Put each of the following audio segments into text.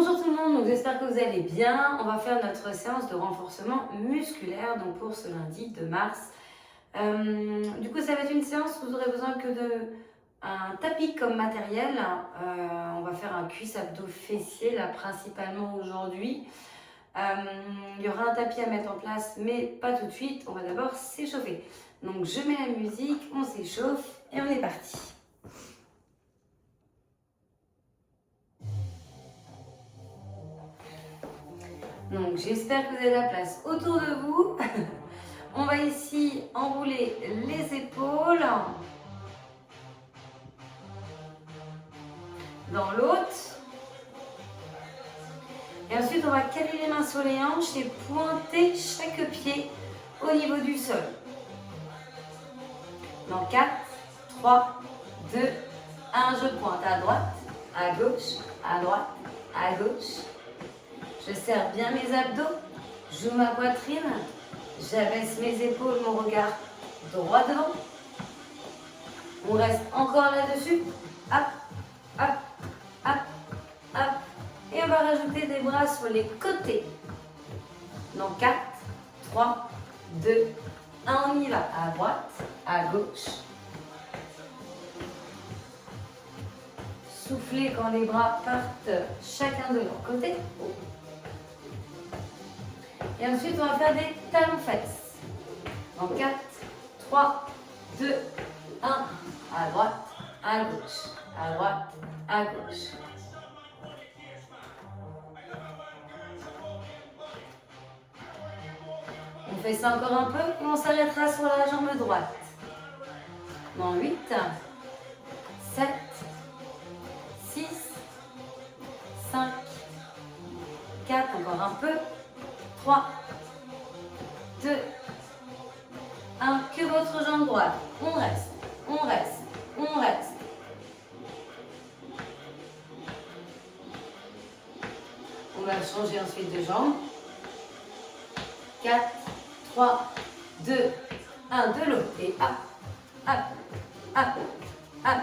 Bonjour tout le monde, donc j'espère que vous allez bien. On va faire notre séance de renforcement musculaire donc pour ce lundi 2 mars. Du coup, ça va être une séance où vous aurez besoin que d'un tapis comme matériel. On va faire un cuisse abdos fessier là principalement aujourd'hui. Il y aura un tapis à mettre en place, mais pas tout de suite. On va d'abord s'échauffer. Donc je mets la musique, on s'échauffe et on est parti. Donc j'espère que vous avez la place autour de vous. On va ici enrouler les épaules dans l'autre. Et ensuite on va caler les mains sur les hanches et pointer chaque pied au niveau du sol. Dans 4, 3, 2, 1, je pointe à droite, à gauche, à droite, à gauche. Je serre bien mes abdos, j'ouvre ma poitrine, j'abaisse mes épaules, mon regard droit devant. On reste encore là-dessus. Hop, hop, hop, hop. Et on va rajouter des bras sur les côtés. Dans 4, 3, 2, 1, on y va. À droite, à gauche. Soufflez quand les bras partent chacun de leur côté. Et ensuite, on va faire des talons-fesses. En 4, 3, 2, 1. À droite, à gauche. À droite, à gauche. On fait ça encore un peu et on s'arrêtera sur la jambe droite. Dans 8, 7, 6, 5, 4, encore un peu. 3, 2, 1, que votre jambe droite. On reste, on reste, on reste. On va changer ensuite de jambe. 4, 3, 2, 1, de l'autre. Et hop, hop, hop, hop.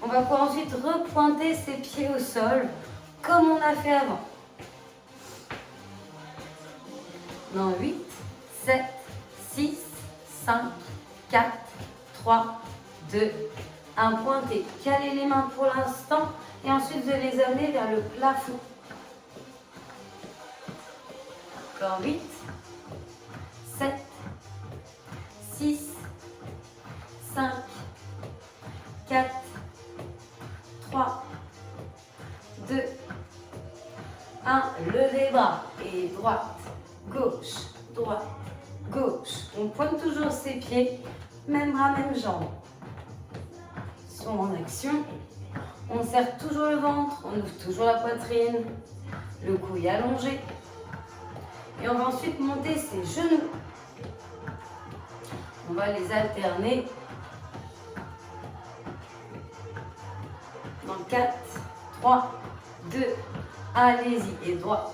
On va pouvoir ensuite repointer ses pieds au sol comme on a fait avant. Dans 8, 7, 6, 5, 4, 3, 2, 1. Pointez. Calez les mains pour l'instant et ensuite de les amener vers le plafond. Encore 8, 7, 6, 5, 4, 3, 2, 1. Levez les bras et droite, gauche, droite, gauche. On pointe toujours ses pieds, même bras, même jambes. Sont en action. On serre toujours le ventre, on ouvre toujours la poitrine, le cou est allongé. Et on va ensuite monter ses genoux. On va les alterner. Dans 4, 3, 2, allez-y. Et droite,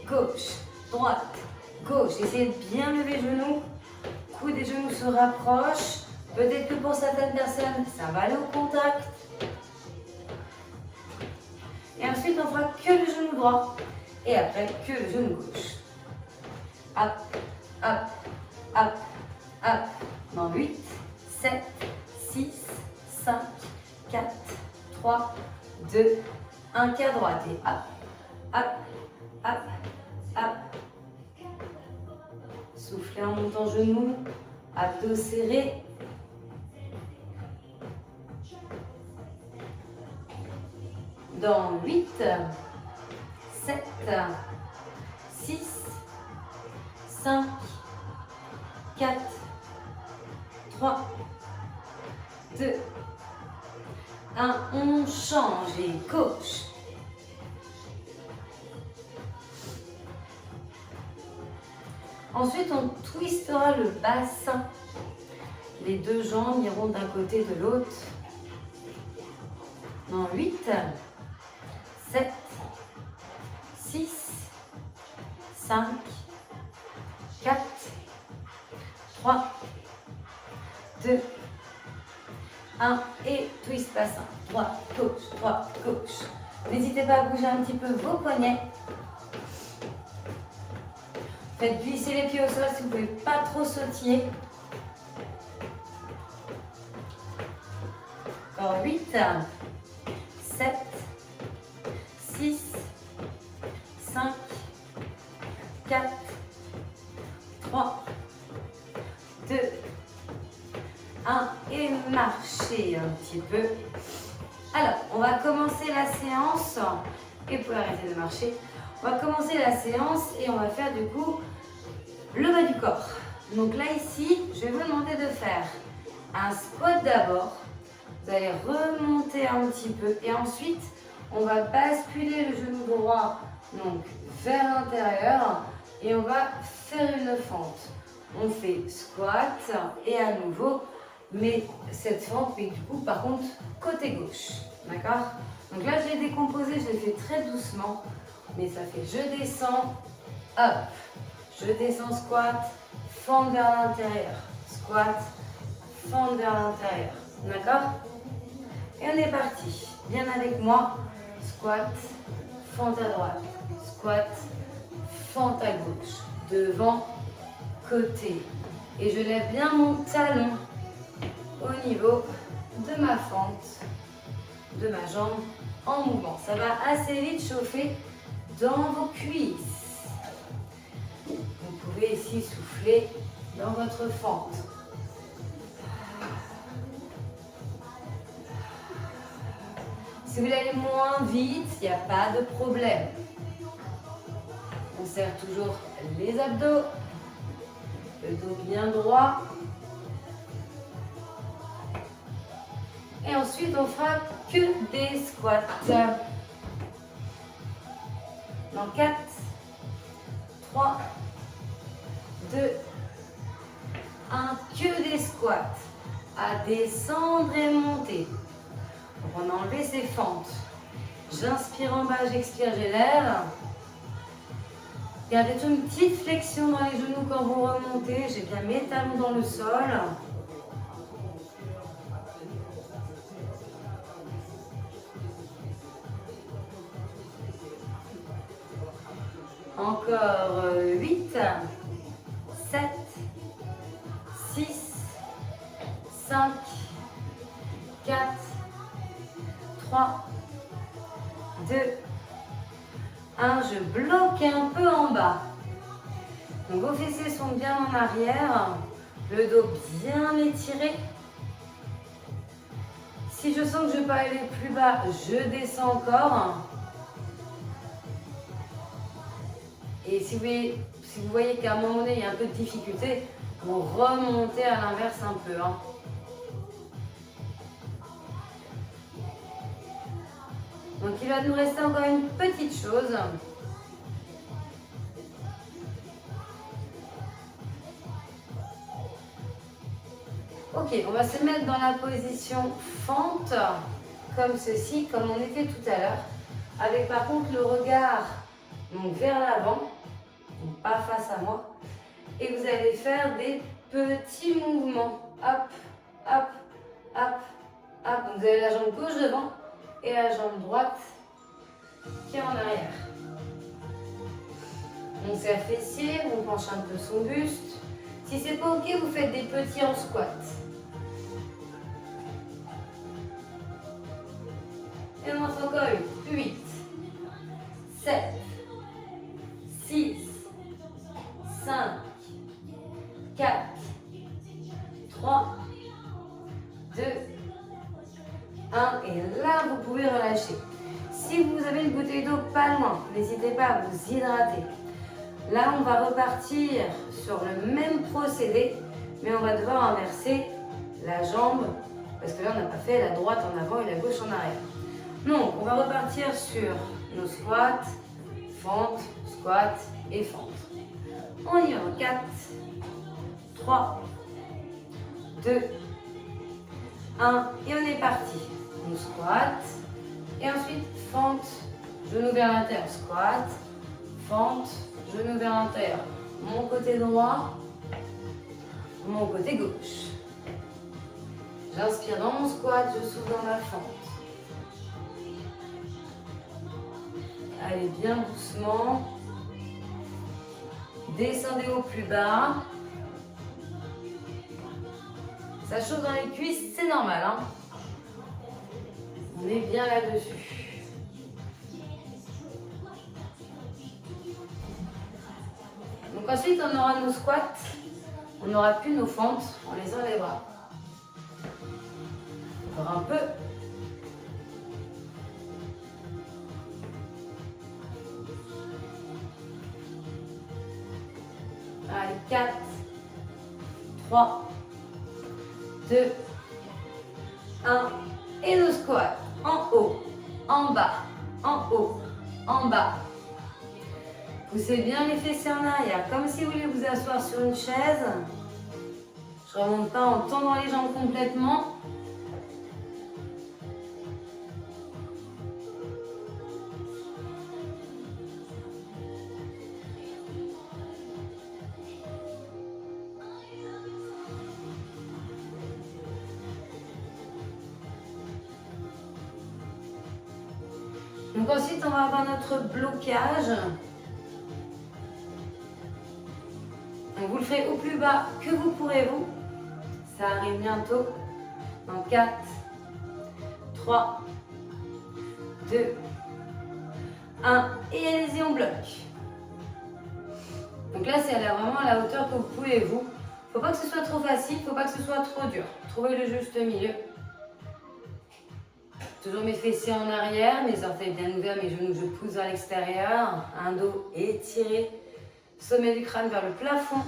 gauche, droite, gauche. Essayez de bien lever les genoux. Cou des genoux se rapproche. Peut-être que pour certaines personnes, ça va aller au contact. Et ensuite, on fera que le genou droit. Et après, que le genou gauche. Hop, hop, hop, hop. Dans 8, 7, 6, 5, 4, 3, 2, 1. Quai à droite. Et hop, hop, hop, hop. Soufflez en montant genou. Abdos serrés. Dans 8, 7, 6, 5, 4, 3, 2, 1. On change et gauche. Ensuite, on twistera le bassin. Les deux jambes iront d'un côté de l'autre. Dans 8, 7, 6, 5, 4, 3, 2, 1 et twist bassin. Droite, gauche. N'hésitez pas à bouger un petit peu vos poignets. Faites glisser les pieds au sol si vous ne pouvez pas trop sautiller. Encore 8, 7, 6, 5, 4, 3, 2, 1 et marchez un petit peu. Alors, on va commencer la séance et vous pouvez arrêter de marcher. On va commencer la séance et on va faire du coup le bas du corps. Donc là ici, je vais vous demander de faire un squat d'abord. Vous allez remonter un petit peu et ensuite on va basculer le genou droit donc vers l'intérieur et on va faire une fente. On fait squat et à nouveau, mais cette fente, mais du coup par contre côté gauche. D'accord? Donc là je l'ai décomposé, je l'ai fait très doucement, mais ça fait je descends, hop, je descends squat, fente vers l'intérieur, squat, fente vers l'intérieur. D'accord? Et on est parti. Bien avec moi. Squat, fente à droite. Squat, fente à gauche. Devant, côté. Et je lève bien mon talon au niveau de ma fente, de ma jambe en mouvement. Ça va assez vite chauffer dans vos cuisses. Vous pouvez ici souffler dans votre fente. Si vous allez moins vite, il n'y a pas de problème. On serre toujours les abdos, le dos bien droit. Et ensuite, on fera que des squats. Dans 4, 3, 2, 1, que des squats. À descendre et monter. Donc on a enlevé ces fentes. J'inspire en bas, j'expire, j'ai l'air. Gardez toujours une petite flexion dans les genoux quand vous remontez. J'ai bien mes talons dans le sol. Encore 8, 7, 6, 5, 4, 3, 2, 1. Je bloque un peu en bas. Donc vos fessiers sont bien en arrière. Le dos bien étiré. Si je sens que je ne vais pas aller plus bas, je descends encore. Et si vous voyez qu'à un moment donné, il y a un peu de difficulté, vous remontez à l'inverse un peu. Donc il va nous rester encore une petite chose. Ok, on va se mettre dans la position fente, comme ceci, comme on était tout à l'heure, avec par contre le regard donc vers l'avant, donc pas face à moi, et vous allez faire des petits mouvements. Hop, hop, hop, hop. Donc vous avez la jambe gauche devant et la jambe droite qui est en arrière. On serre fessier, on penche un peu son buste. Si c'est pas ok, vous faites des petits en squat. Et on en fait encore 8, 7, 6, 5, 4, 3, 2, 1. Et là, vous pouvez relâcher. Si vous avez une bouteille d'eau pas loin, n'hésitez pas à vous hydrater. Là, on va repartir sur le même procédé, mais on va devoir inverser la jambe, parce que là, on n'a pas fait la droite en avant et la gauche en arrière. Donc, on va repartir sur nos squats, fente, squat et fente. On y va. 4, 3, 2, 1. Et on est parti. On squat. Et ensuite, fente, genou vers l'intérieur. Squat, fente, genou vers l'intérieur. Mon côté droit, mon côté gauche. J'inspire dans mon squat, je souffle dans ma fente. Allez bien doucement. Descendez au plus bas. Ça chauffe dans les cuisses, c'est normal, hein. On est bien là-dessus. Donc ensuite, on aura nos squats. On n'aura plus nos fentes, on les enlèvera. Encore un peu. Allez, 4, 3, 2, 1. Et nos squats. En haut, en bas, en haut, en bas. Poussez bien les fessiers en arrière, comme si vous voulez vous asseoir sur une chaise. Je ne remonte pas en tendant les jambes complètement. Donc ensuite, on va avoir notre blocage. Donc vous le ferez au plus bas que vous pourrez vous. Ça arrive bientôt. En 4, 3, 2, 1. Et allez-y, on bloque. Donc là, c'est vraiment à la hauteur que vous pouvez vous. Faut pas que ce soit trop facile, faut pas que ce soit trop dur. Trouvez le juste milieu. Toujours mes fessiers en arrière, mes orteils bien ouverts, mes genoux, je pousse vers l'extérieur. Un dos étiré, sommet du crâne vers le plafond.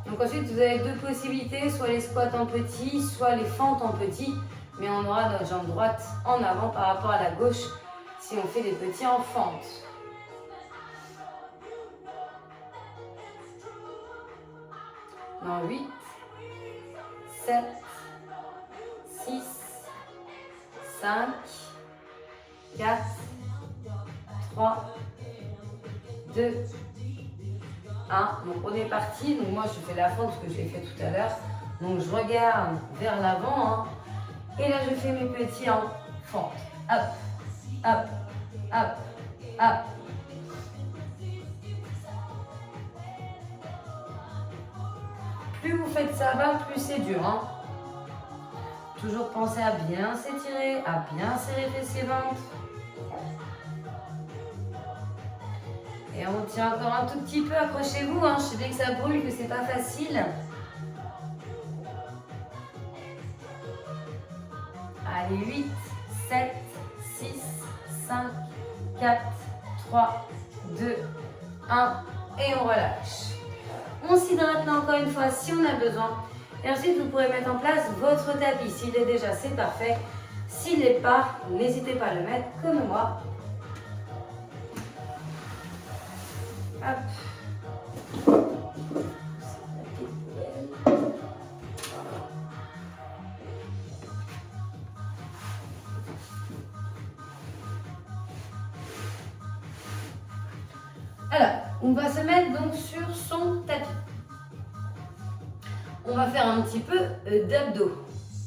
Donc ensuite, vous avez deux possibilités, soit les squats en petit, soit les fentes en petit. Mais on aura notre jambe droite en avant par rapport à la gauche si on fait des petits en fente. Dans 8, 7, 6, 5, 4, 3, 2, 1. Donc on est parti. Donc moi je fais la fente, ce que j'ai fait tout à l'heure. Donc je regarde vers l'avant. Hein. Et là je fais mes petits en fente. Hop, hop, hop, hop. Plus vous faites ça bas, plus c'est dur. Hein. Toujours penser à bien s'étirer, à bien serrer fessiers ventre. Et on tient encore un tout petit peu, accrochez-vous. Hein. Je sais bien que ça brûle, que c'est pas facile. Allez, 8, 7, 6, 5, 4, 3, 2, 1. Et on relâche. On s'hydrate là encore une fois si on a besoin. Et ensuite, vous pourrez mettre en place votre tapis. S'il est déjà, c'est parfait. S'il n'est pas, n'hésitez pas à le mettre comme moi. Hop. Alors, on va se mettre donc sur son tapis. On va faire un petit peu d'abdos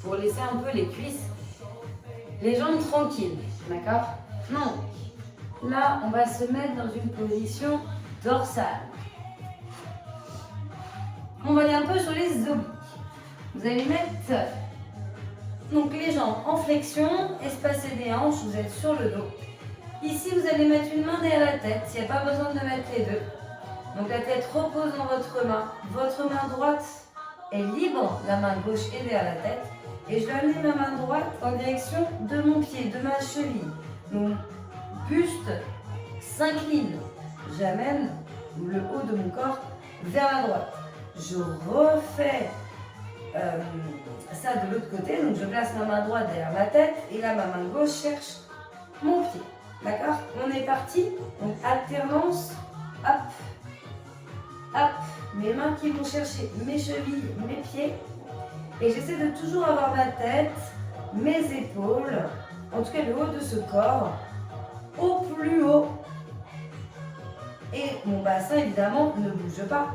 pour laisser un peu les cuisses, les jambes tranquilles, d'accord? Non. Là, on va se mettre dans une position dorsale. On va aller un peu sur les obliques. Vous allez mettre donc les jambes en flexion, espacer des hanches, vous êtes sur le dos. Ici, vous allez mettre une main derrière la tête, il n'y a pas besoin de mettre les deux. Donc la tête repose dans votre main droite est libre, la main gauche est derrière la tête. Et je vais amener ma main droite en direction de mon pied, de ma cheville. Donc buste s'incline, j'amène le haut de mon corps vers la droite. Je refais ça de l'autre côté, donc je place ma main droite derrière ma tête et là ma main gauche cherche mon pied. D'accord? On est parti. Donc alternance, hop, hop, mes mains qui vont chercher mes chevilles, mes pieds. Et j'essaie de toujours avoir ma tête, mes épaules, en tout cas le haut de ce corps, au plus haut. Et mon bassin évidemment ne bouge pas.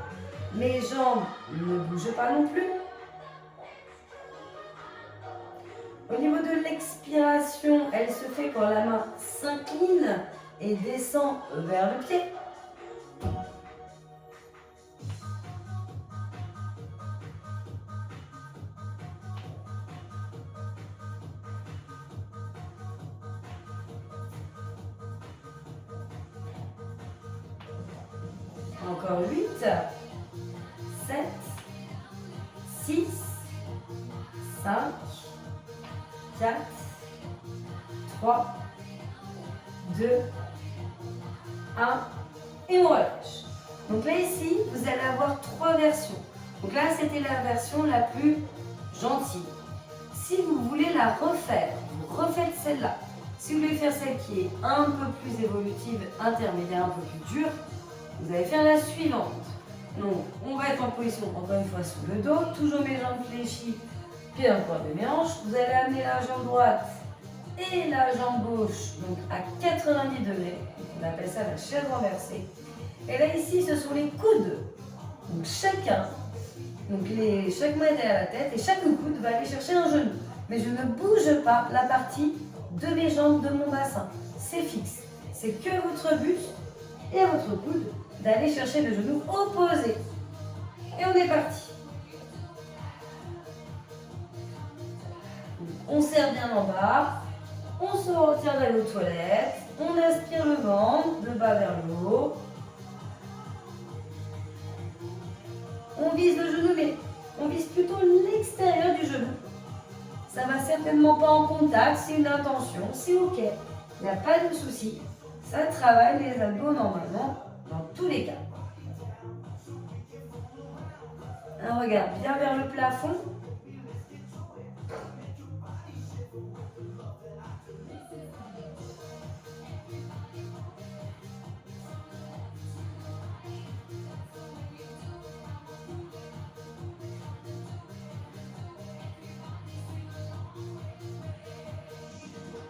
Mes jambes ne bougent pas non plus. Au niveau de l'expiration, elle se fait quand la main s'incline et descend vers le pied. Encore 8, 7, 6, 5, 4, 3, 2, 1 et on relâche. Donc là ici, vous allez avoir 3 versions. Donc là, c'était la version la plus gentille. Si vous voulez la refaire, vous refaites celle-là. Si vous voulez faire celle qui est un peu plus évolutive, intermédiaire, un peu plus dure, vous allez faire la suivante. Donc, on va être en position, encore une fois, sous le dos, toujours mes jambes fléchies, pied dans le coin de mes hanches. Vous allez amener la jambe droite et la jambe gauche, donc à 90 degrés. On appelle ça la chaise renversée. Et là, ici, ce sont les coudes. Donc, chacun, chaque main est à la tête et chaque coude va aller chercher un genou. Mais je ne bouge pas la partie de mes jambes, de mon bassin. C'est fixe. C'est que votre buste et votre coude d'aller chercher le genou opposé. Et on est parti. On serre bien en bas. On se retire d'aller aux toilettes. On aspire le ventre, de bas vers le haut. On vise le genou, mais on vise plutôt l'extérieur du genou. Ça ne va certainement pas en contact, c'est une intention, c'est ok. Il n'y a pas de souci. Ça travaille les abdos normalement dans tous les cas. Un regard bien vers le plafond.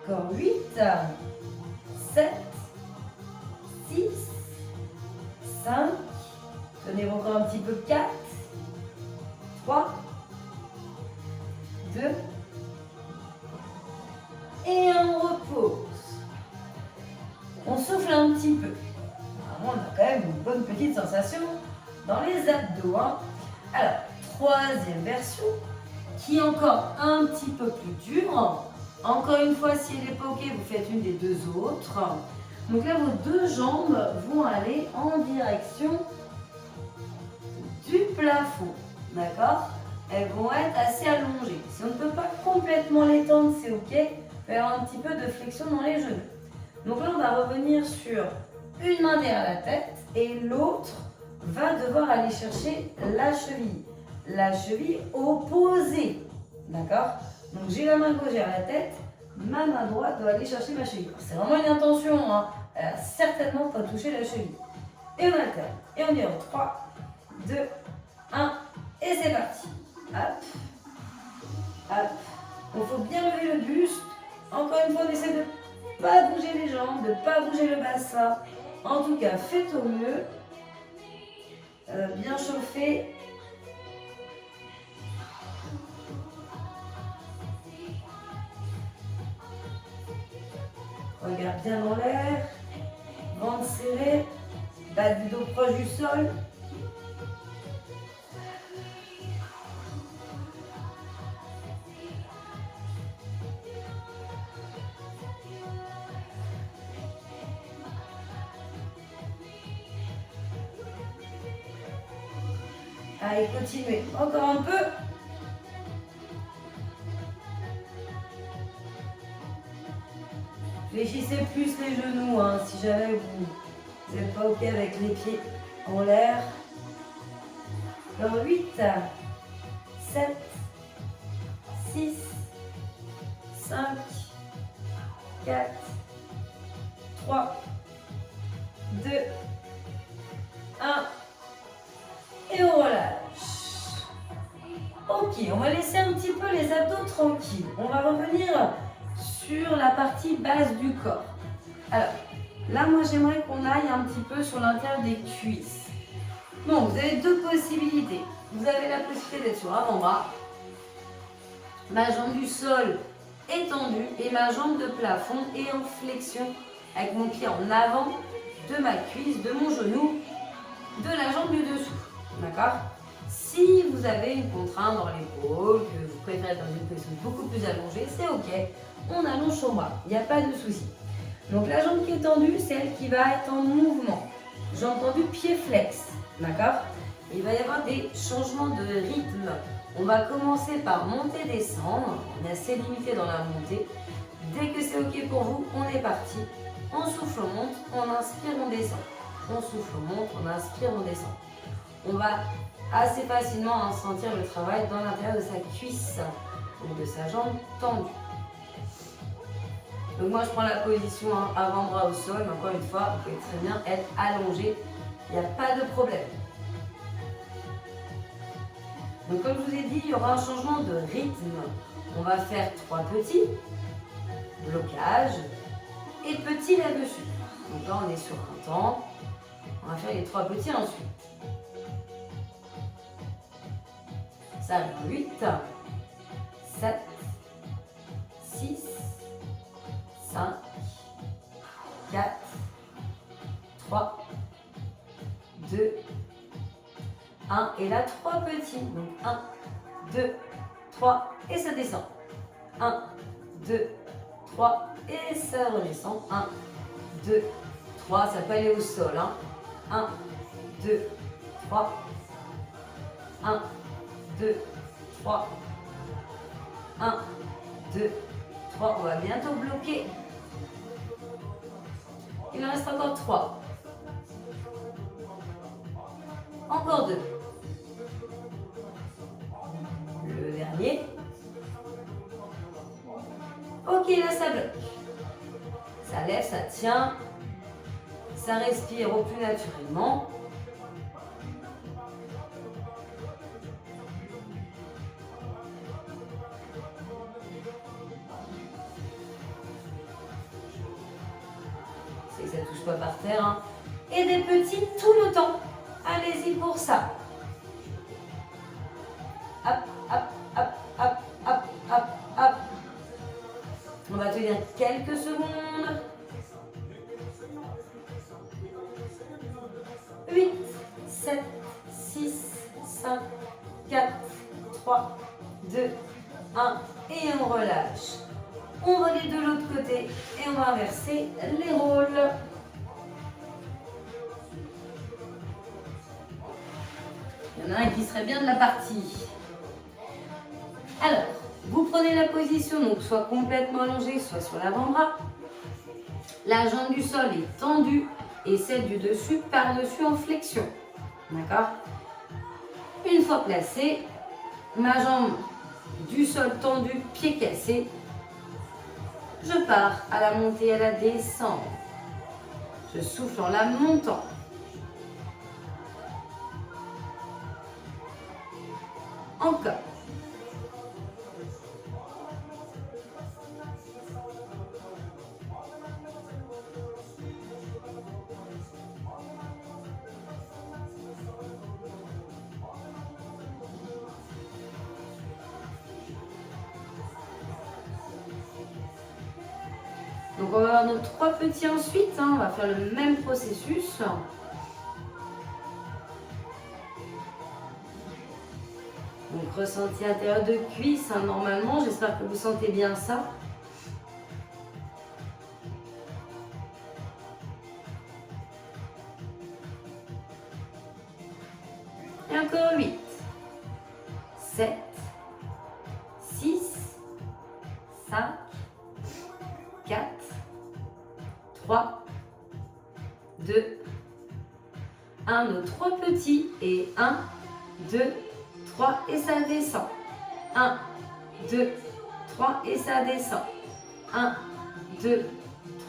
Encore 8, 7, 6, 5, tenez encore un petit peu, 4, 3, 2, et on repose. On souffle un petit peu. On a quand même une bonne petite sensation dans les abdos. Alors, troisième version, qui est encore un petit peu plus dure. Encore une fois, si elle n'est pas ok, vous faites une des deux autres. Donc là, vos deux jambes vont aller en direction du plafond. D'accord? Elles vont être assez allongées. Si on ne peut pas complètement l'étendre, c'est ok. Il peut y avoir un petit peu de flexion dans les genoux. Donc là, on va revenir sur une main derrière la tête et l'autre va devoir aller chercher la cheville. La cheville opposée. D'accord? Donc j'ai la main gauche derrière la tête, ma main droite doit aller chercher ma cheville. C'est vraiment une intention, elle n'a certainement pas touché la cheville. Et on alterne. Et on dit en 3, 2, 1, et c'est parti. Hop, hop. Il faut bien lever le buste. Encore une fois, on essaie de ne pas bouger les jambes, de ne pas bouger le bassin. En tout cas, faites au mieux. Bien chauffer. Regarde bien dans l'air, ventre serré, bas du dos proche du sol. Allez, continuez. Encore un peu. Fléchissez plus les genoux, si jamais vous n'êtes pas ok avec les pieds en l'air. Dans 8, 7, 6, 5, 4, 3, 2, 1. Et on relâche. Ok, on va laisser un petit peu les abdos tranquilles. On va revenir sur la partie basse du corps. Alors, là, moi, j'aimerais qu'on aille un petit peu sur l'intérieur des cuisses. Donc, vous avez deux possibilités. Vous avez la possibilité d'être sur avant-bras. Ma jambe du sol est tendue et ma jambe de plafond est en flexion avec mon pied en avant de ma cuisse, de mon genou, de la jambe du dessous. D'accord? Si vous avez une contrainte dans l'épaule, que vous préférez dans une position beaucoup plus allongée, c'est ok. On allonge son bras, il n'y a pas de souci. Donc la jambe qui est tendue, c'est elle qui va être en mouvement. Jambe tendue, pied flex. D'accord? Il va y avoir des changements de rythme. On va commencer par monter, descendre. On est assez limité dans la montée. Dès que c'est ok pour vous, on est parti. On souffle, on monte, on inspire, on descend. On souffle, on monte, on inspire, on descend. On va assez facilement sentir le travail dans l'intérieur de sa cuisse, donc de sa jambe tendue. Donc moi je prends la position avant-bras au sol, mais encore une fois, vous pouvez très bien être allongé, il n'y a pas de problème. Donc comme je vous ai dit, il y aura un changement de rythme. On va faire 3 petits, blocage, et petits là-dessus. Donc là on est sur un temps, on va faire les 3 petits ensuite. Ça arrive 8, 7, 6, 5, 4, 3, 2, 1. Et là, 3 petits. Donc 1, 2, 3 et ça descend. 1, 2, 3 et ça redescend. 1, 2, 3. Ça peut aller au sol. 1, 2, 3. 1, 2, 3. 1, 2, 3. On va bientôt bloquer. Il en reste encore 3. Encore 2. Le dernier. Ok, là ça bloque. Ça lève, ça tient. Ça respire au plus naturellement. C'est que ça ne touche pas par terre. Et des petits tout le temps. Allez-y pour ça. Hop, hop, hop, hop, hop, hop, hop. On va tenir quelques secondes. 8, 7, 6, 5, 4, 3, 2, 1. Et on relâche. On relie de l'autre côté et on va inverser les rôles. Il y en a un qui serait bien de la partie. Alors, vous prenez la position, donc soit complètement allongée, soit sur l'avant-bras. La jambe du sol est tendue et celle du dessus par-dessus en flexion. D'accord? Une fois placée, ma jambe du sol tendue, pied cassé. Je pars à la montée et à la descente. Je souffle en la montant. Encore. Donc on va avoir nos 3 petits ensuite, on va faire le même processus. Donc ressenti intérieur de cuisse, normalement, j'espère que vous sentez bien ça. Et encore 8, 7, 6, 5, 4, 3, 2, 1, nos 3 petits et 1, 2, 3 et ça descend. 1, 2, 3 et ça descend. 1, 2,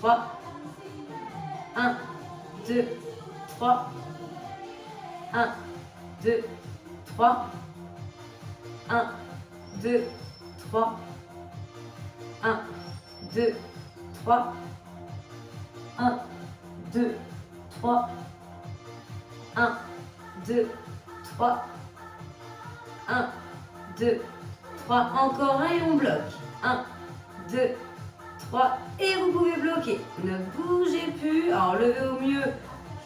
3. 1, 2, 3. 1, 2, 3. 1, 2, 3. 1, 2, 3. 1, 2, 3. 1, 2, 3. 1, 2, 3. Encore un et on bloque. 1, 2, 3. Et vous pouvez bloquer. Ne bougez plus. Alors levez au mieux.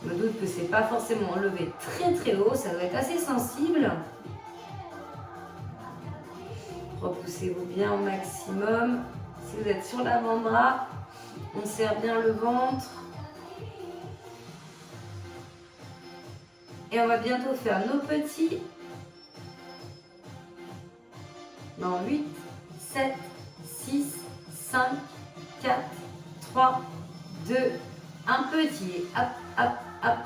Je me doute que ce n'est pas forcément levé très très haut. Ça doit être assez sensible. Repoussez-vous bien au maximum. Si vous êtes sur l'avant-bras, on serre bien le ventre. Et on va bientôt faire nos petits. Dans 8, 7, 6, 5, 4, 3, 2, un petit. Hop, hop, hop.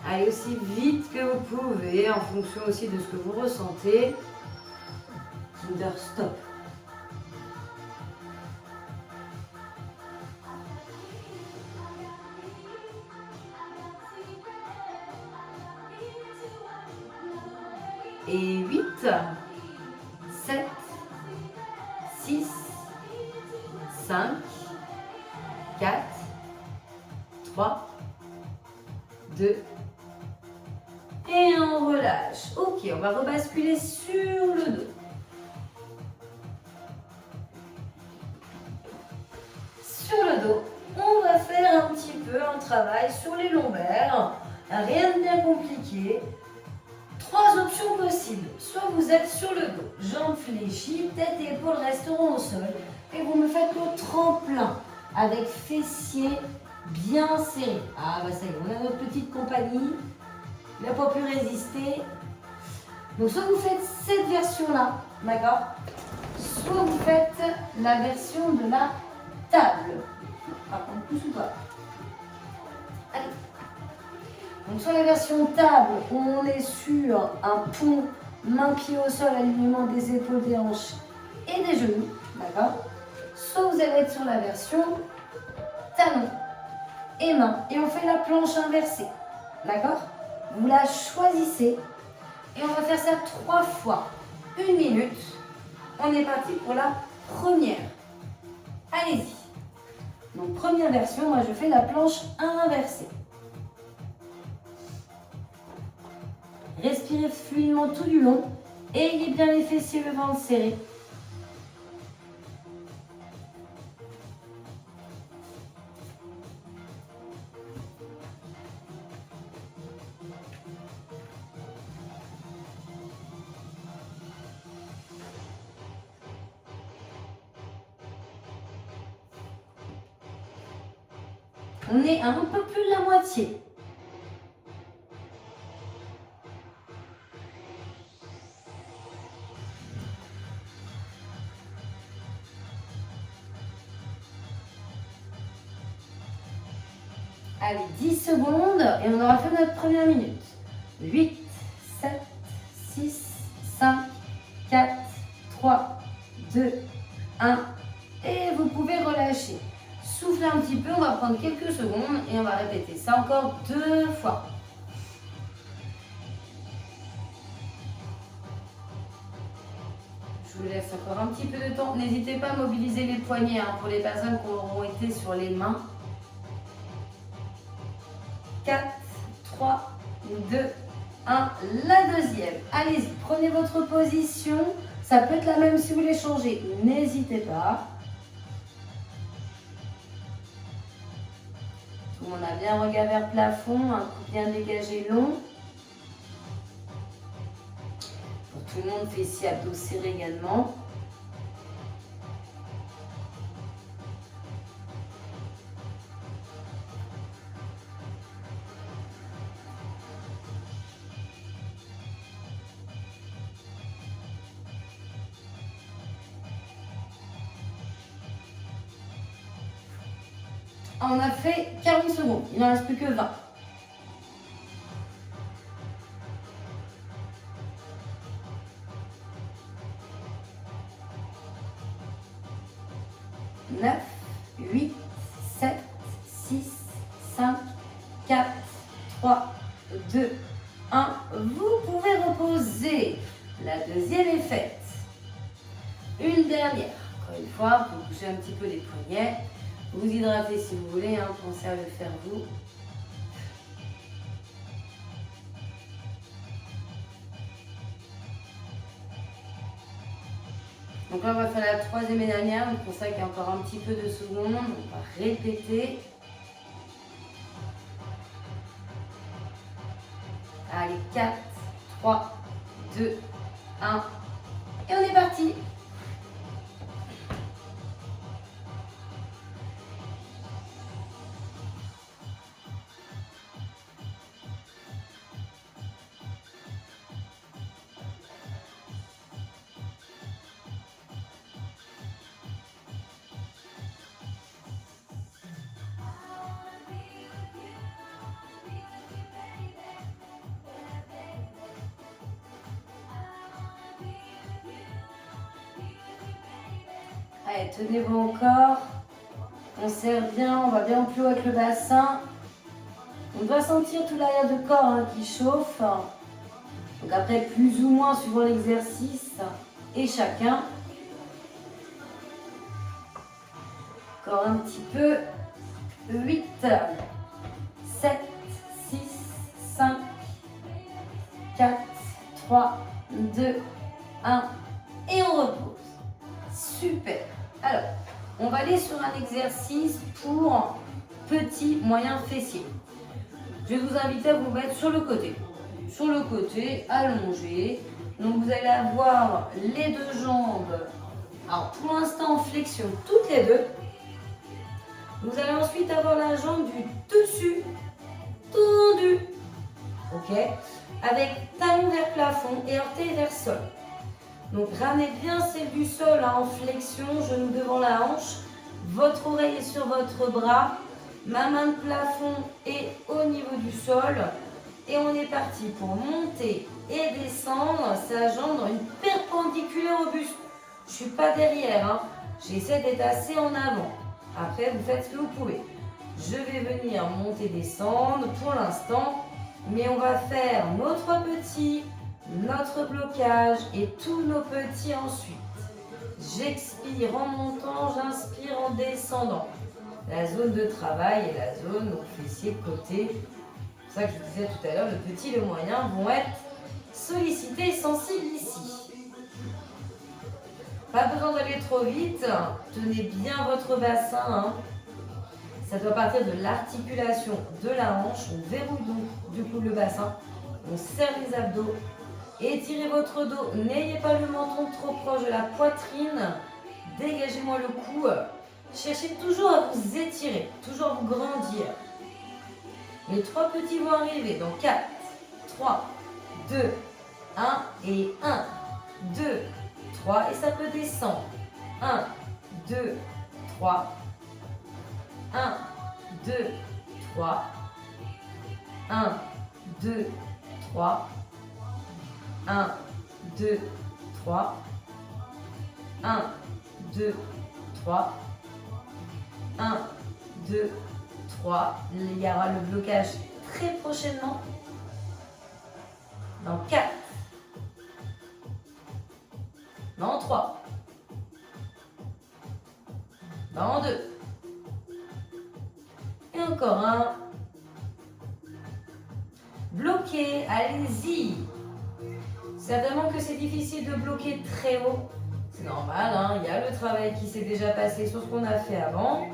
Allez aussi vite que vous pouvez, en fonction aussi de ce que vous ressentez. Kinder stop. Et 8, 7, 6, 5, 4, 3, 2, et on relâche. Ok, on va rebasculer sur le dos. Sur le dos, on va faire un petit peu un travail sur les lombaires. Rien de bien compliqué. 3 options possibles. Soit vous êtes sur le dos, jambes fléchies, tête et épaules resteront au sol. Et vous me faites le tremplin avec fessiers bien serrés. Ah bah ça y est, on a notre petite compagnie. Il n'a pas pu résister. Donc soit vous faites cette version-là, d'accord? Soit vous faites la version de la table. Par contre, pousse ou pas? Allez. Donc sur la version table, on est sur un pont, main-pied au sol, alignement des épaules, des hanches et des genoux, d'accord? Soit vous allez être sur la version talon et main, et on fait la planche inversée, d'accord? Vous la choisissez, et on va faire ça 3 fois, 1 minute. On est parti pour la première. Allez-y. Donc première version, moi je fais la planche inversée. Respirez fluidement tout du long. Ayez bien les fessiers, le ventre serré. On est à un peu plus de la moitié. Allez, 10 secondes et on aura fait notre première minute. 8, 7, 6, 5, 4, 3, 2, 1. Et vous pouvez relâcher. Soufflez un petit peu, on va prendre quelques secondes et on va répéter ça encore 2 fois. Je vous laisse encore un petit peu de temps. N'hésitez pas à mobiliser les poignets pour les personnes qui auront été sur les mains. 4, 3, 2, 1. La deuxième. Allez-y, prenez votre position. Ça peut être la même si vous voulez changer. N'hésitez pas. Tout le monde a bien regard vers le plafond, un coup bien dégagé long. Pour tout le monde, fessiers, abdos serrés également. On a fait 40 secondes, il n'en reste plus que 20. Neuf, 8, 7, 6, 5, 4, 3, 2, 1. Vous pouvez reposer. La deuxième est faite. Une dernière. Encore une fois, vous bougez un petit peu les poignets. Vous hydratez si vous voulez, pensez à le faire vous. Donc là, on va faire la troisième et dernière. Donc pour ça qu'il y a encore un petit peu de secondes. On va répéter. Allez, 4, 3, 2, 1. Et on est parti. Allez, tenez-vous encore. On serre bien, on va bien au plus haut avec le bassin. On doit sentir tout l'arrière de corps qui chauffe. Donc après, plus ou moins suivant l'exercice et chacun. Encore un petit peu. 8, 7, 6, 5, 4, 3, 2, 1. Et on repose. Super. Alors, on va aller sur un exercice pour petit, moyen fessier. Je vais vous inviter à vous mettre sur le côté. Sur le côté, allongé. Donc vous allez avoir les deux jambes, alors pour l'instant en flexion, toutes les deux. Vous allez ensuite avoir la jambe du dessus tendue. Ok. Avec talon vers plafond et orteil vers sol. Donc ramenez bien celle du sol en flexion, genou devant la hanche. Votre oreille est sur votre bras. Ma main de plafond est au niveau du sol. Et on est parti pour monter et descendre. Ça engendre une perpendiculaire au buste. Je ne suis pas derrière. J'essaie d'être assez en avant. Après, vous faites ce que vous pouvez. Je vais venir monter, descendre pour l'instant. Mais on va faire nos 3 petits, notre blocage et tous nos petits ensuite. J'expire en montant, j'inspire en descendant. La zone de travail et la zone au fessier côté. C'est pour ça que je disais tout à l'heure, le petit et le moyen vont être sollicités et sensibles ici. Pas besoin d'aller trop vite. Tenez bien votre bassin. Ça doit partir de l'articulation de la hanche. On verrouille donc du coup le bassin. On serre les abdos. Étirez votre dos. N'ayez pas le menton trop proche de la poitrine. Dégagez-moi le cou. Cherchez toujours à vous étirer, toujours à vous grandir. Les 3 petits vont arriver dans 4, 3, 2, 1 et 1, 2, 3 et ça peut descendre. 1, 2, 3, 1, 2, 3, 1, 2, 3, 1, 2, 3, 1, 2, 3, 1, 2, 3. Il y aura le blocage très prochainement. Dans 4. Dans 3. Dans 2. Et encore un. Bloqué, allez-y. Certainement que c'est difficile de bloquer très haut. C'est normal, il y a le travail qui s'est déjà passé sur ce qu'on a fait avant.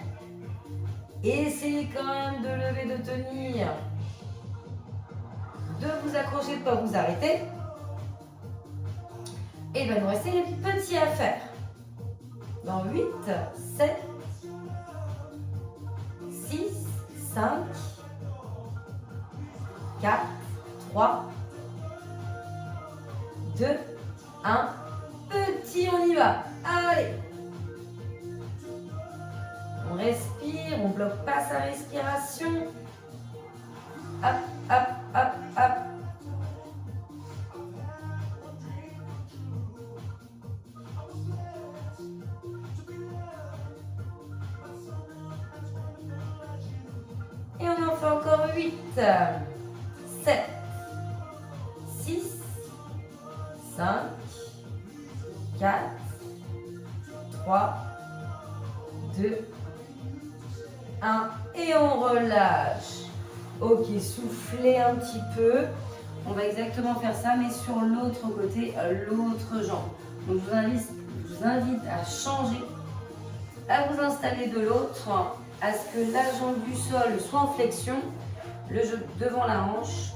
Essayez quand même de lever, de tenir, de vous accrocher, de ne pas vous arrêter. Et bien, il nous reste les petits à faire. Dans 8, 7, 6, 5, 4, 3, 2, 1. Petit, on y va. Allez. On respire, on ne bloque pas sa respiration. Hop, hop, hop, hop. Et on en fait encore 8, 7, 6, 5, 4, 3, 2, 1 et on relâche. Ok, soufflez un petit peu. On va exactement faire ça, mais sur l'autre côté, l'autre jambe. Donc je vous vous invite à changer, à vous installer de l'autre, à ce que la jambe du sol soit en flexion, le genou devant la hanche,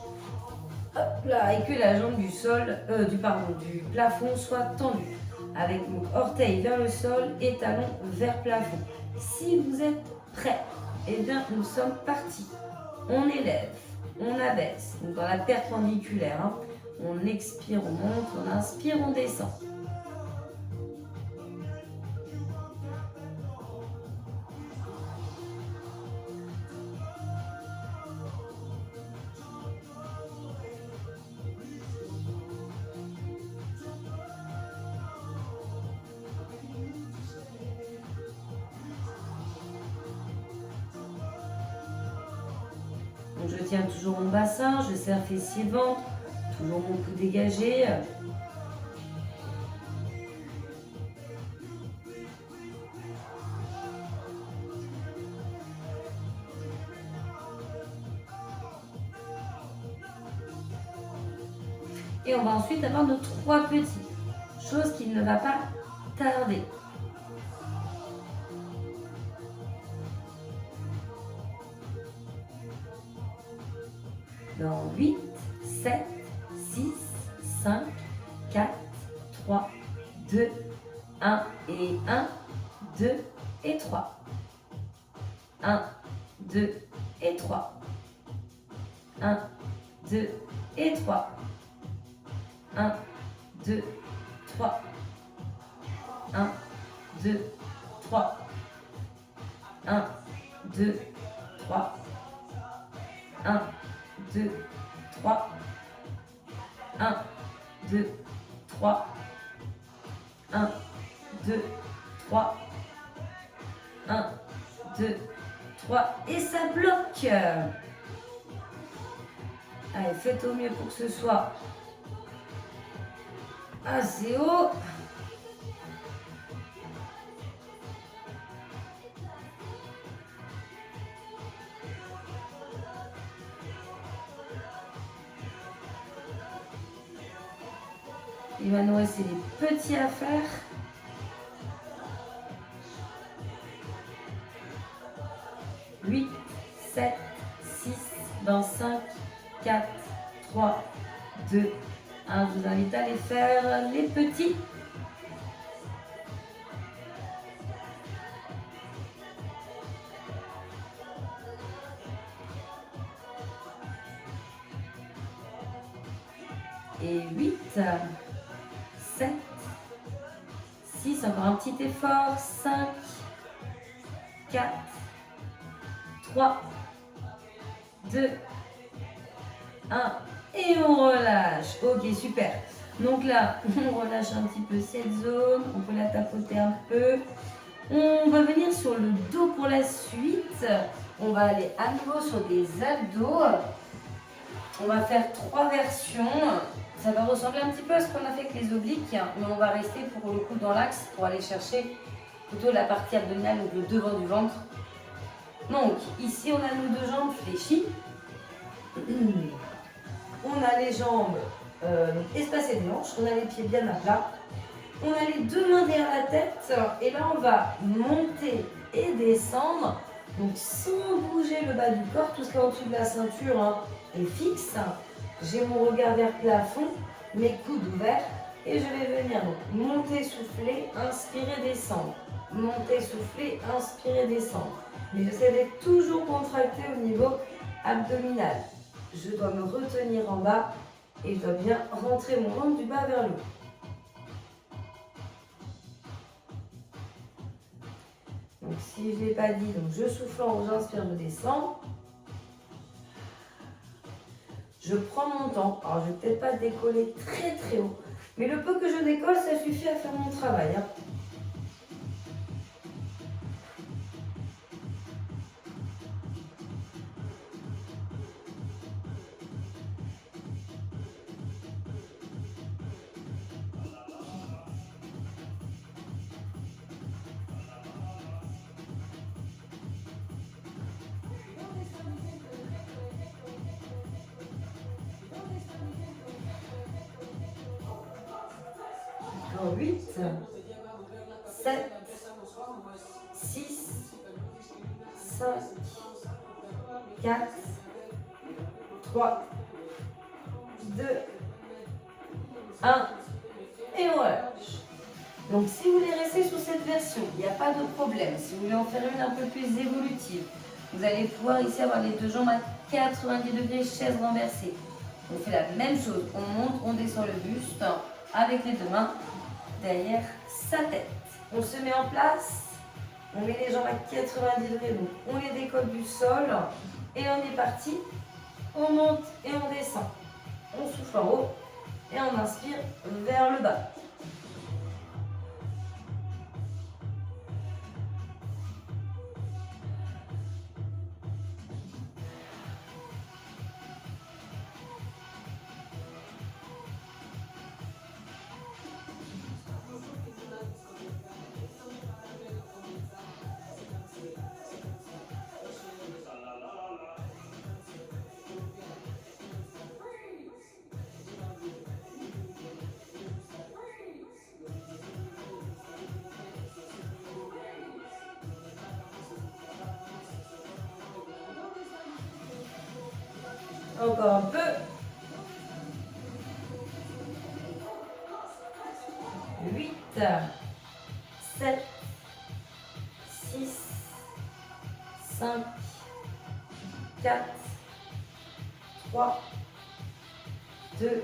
hop là, et que la jambe du sol, du plafond soit tendue, avec donc orteil vers le sol et talon vers plafond. Si vous êtes prêts, eh bien nous sommes partis. On élève, on abaisse, donc dans la perpendiculaire, hein. On expire, on monte, on inspire, on descend. Donc je tiens toujours mon bassin, je serre fessier-ventre, toujours mon cou dégagé. Et on va ensuite avoir nos 3 petits, chose qui ne va pas tarder. Dans 8, 7, 6, 5, 4, 3, 2, 1 et 1, 2 et 3. 1, 2 et 3. 1, 2 et 3. 1, 2, 3. 1, 2, 3. 1, 2, 3. 1, 2, 3. 1, 2, 3. 1, 2, 3. 1, 2, 3. Et ça bloque. Allez, faites au mieux pour que ce soit assez haut. Il va nous rester des petits à faire. « 8, 7, 6, dans 5, 4, 3, 2, 1. Je vous invite à les faire les petits. Et 8, 7, 6, encore un petit effort, 5, 4, 3, 2, 1, et on relâche. Ok, super. Donc là, on relâche un petit peu cette zone, on peut la tapoter un peu. On va venir sur le dos pour la suite. On va aller à nouveau sur des abdos. On va faire 3 versions. Ça va ressembler un petit peu à ce qu'on a fait avec les obliques, mais on va rester pour le coup dans l'axe pour aller chercher plutôt la partie abdominale, donc le devant du ventre. Donc ici on a nos 2 jambes fléchies. On a les jambes espacées des hanches, on a les pieds bien à plat. On a les 2 mains derrière la tête et là on va monter et descendre. Donc sans bouger le bas du corps, tout ce qui est en dessous de la ceinture est fixe. J'ai mon regard vers le plafond, mes coudes ouverts et je vais venir donc monter, souffler, inspirer, descendre. Monter, souffler, inspirer, descendre. Mais j'essaie d'être toujours contracté au niveau abdominal. Je dois me retenir en bas et je dois bien rentrer mon ventre du bas vers le haut. Donc si je ne l'ai pas dit, donc je souffle en haut, j'inspire, je descends. Je prends mon temps. Alors je ne vais peut-être pas décoller très très haut, mais le peu que je décolle, ça suffit à faire mon travail. Encore 8, 7, 6, 5, 4, 3, 2, 1. Et on relâche. Donc si vous voulez rester sur cette version, il n'y a pas de problème. Si vous voulez en faire une un peu plus évolutive, vous allez pouvoir ici avoir les deux jambes à 90 degrés, chaise renversée. On fait la même chose. On monte, on descend le buste avec les deux mains derrière sa tête. On se met en place. On met les jambes à 90 degrés, donc on les décolle du sol. Et on est parti. On monte et on descend. On souffle en haut et on inspire vers le bas. Encore un peu. 8, 7, 6, 5, 4, 3, 2,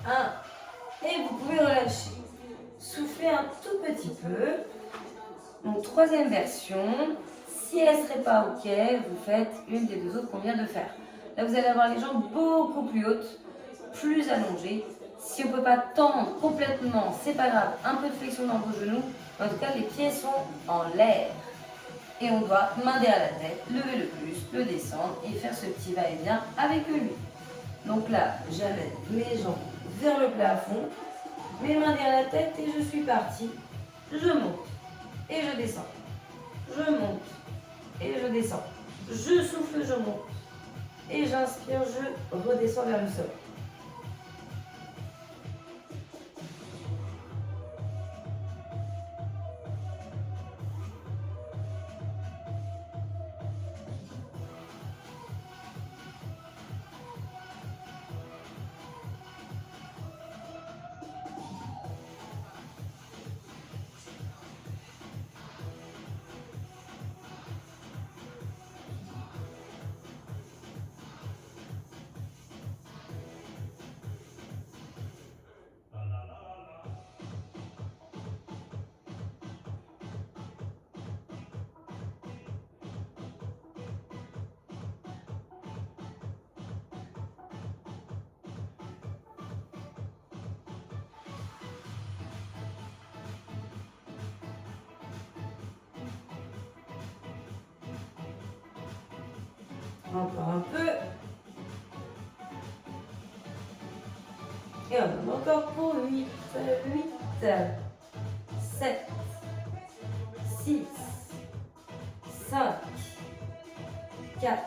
1. Et vous pouvez relâcher. Soufflez un tout petit peu. Donc, troisième version. Si elle ne serait pas OK, vous faites une des deux autres qu'on vient de faire. Là, vous allez avoir les jambes beaucoup plus hautes, plus allongées. Si on ne peut pas tendre complètement, c'est pas grave. Un peu de flexion dans vos genoux. En tout cas, les pieds sont en l'air. Et on doit, main derrière la tête, lever le plus, le descendre et faire ce petit va-et-vient avec lui. Donc là, j'amène mes jambes vers le plafond, mes mains derrière la tête et je suis partie. Je monte et je descends. Je monte et je descends. Je souffle, je monte. Et j'inspire, je redescends vers le sol. Encore un peu. Et on a encore pour 8, 7, 6, 5, 4,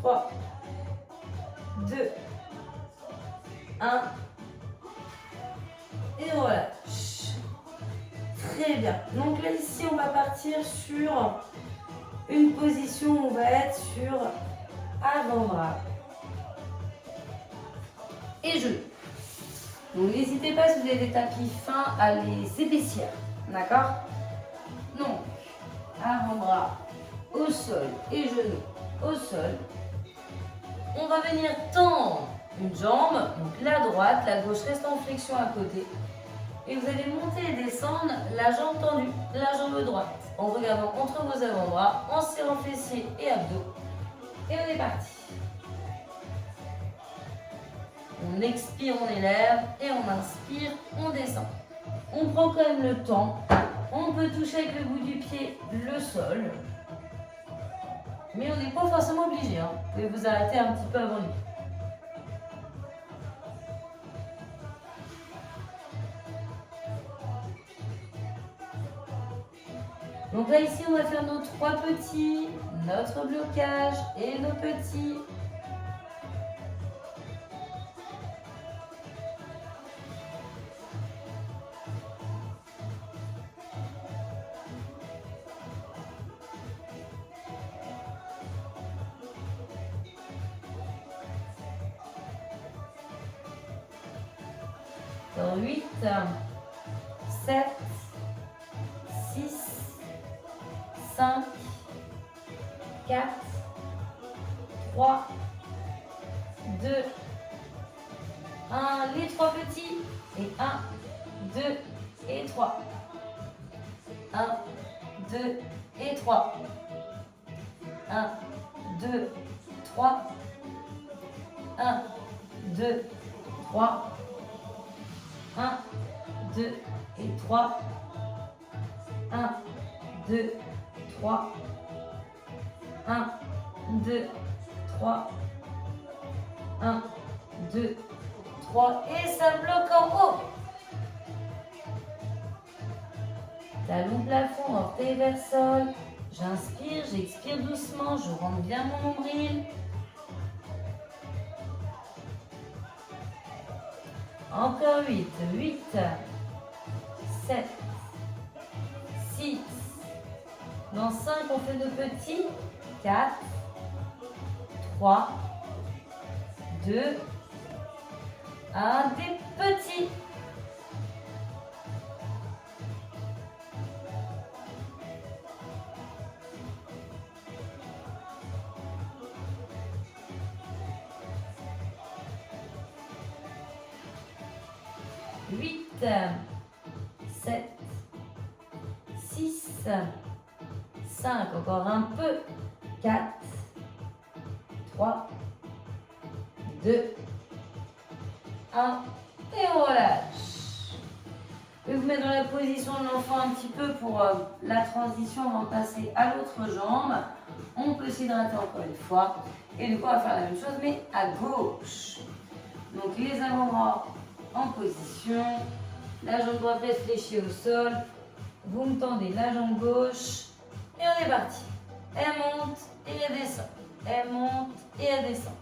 3, 2, 1. Et on relâche. Très bien. Donc là, ici, on va partir sur une position où on va être sur avant-bras et genoux. Donc n'hésitez pas, si vous avez des tapis fins, à les épaissir. D'accord? Donc, avant-bras au sol et genoux au sol. On va venir tendre une jambe, donc la droite, la gauche reste en flexion à côté. Et vous allez monter et descendre la jambe tendue, la jambe droite, en regardant entre vos avant-bras, en serrant fessiers et abdos. Et on est parti. On expire, on élève, et on inspire, on descend. On prend quand même le temps. On peut toucher avec le bout du pied le sol. Mais on n'est pas forcément obligé. Vous pouvez vous arrêter un petit peu avant lui. Donc là, ici, on va faire nos 3 petits, notre blocage et nos petits. Dans 8, 7, 6, 5, 4, 3, 2, 1. Les 3 petits. Et 1, 2 et 3. 1, 2 et 3. 1, 2, 3. 1, 2, 3. 1, 2 et 3. 1, 2, 3. 1, 2, 3. 1, 2, 3. Et ça bloque en haut. Talon plafond, orteil vers sol. J'inspire, j'expire doucement, je rentre bien mon nombril. Encore 8, 8, 7, 6. Dans 5, on fait de petits. 4, 3, 2, 1. Des petits. Huit, 7, 6, 5, encore un peu. 4, 3, 2, 1. Et on relâche. Je vais vous mettre dans la position de l'enfant un petit peu pour la transition. On va passer à l'autre jambe. On peut s'hydrater encore une fois. Et du coup, on va faire la même chose, mais à gauche. Donc, les avant-bras en position. La jambe droite reste fléchie au sol. Vous me tendez la jambe gauche. Et on est parti. Elle monte et elle descend. Elle monte et elle descend.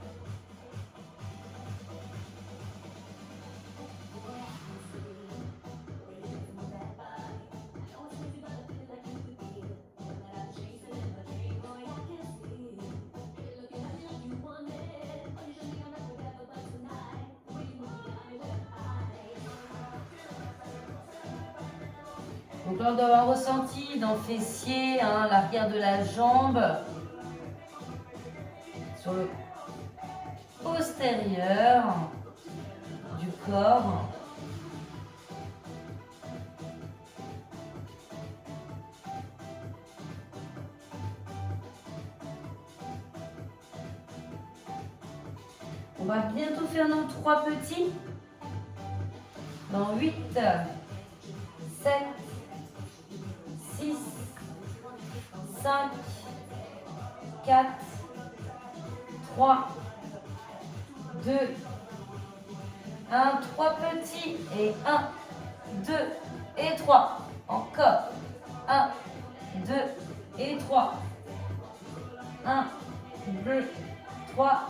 Donc là, on doit avoir ressenti dans le fessier, l'arrière de la jambe, sur le postérieur du corps. On va bientôt faire nos 3 petits. Dans 8, 7, 6, 5, 4, 3, 2, 1, 3 petits et 1, 2 et 3. Encore. 1, 2 et 3. 1, 2, 3.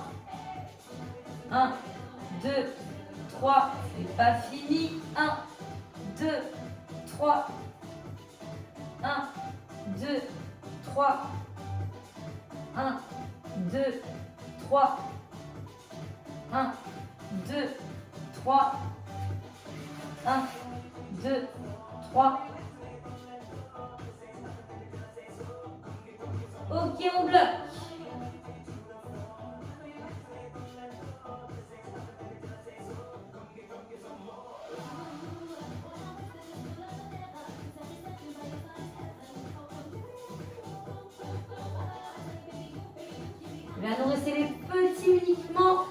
1, 2, 3. C'est pas fini. 1, 2, 3. 1, 2, 3. 1, 2, 3. 1, 2, 3. 1, 2, 3. Ok, on bloque. Il va nous rester les petits uniquement.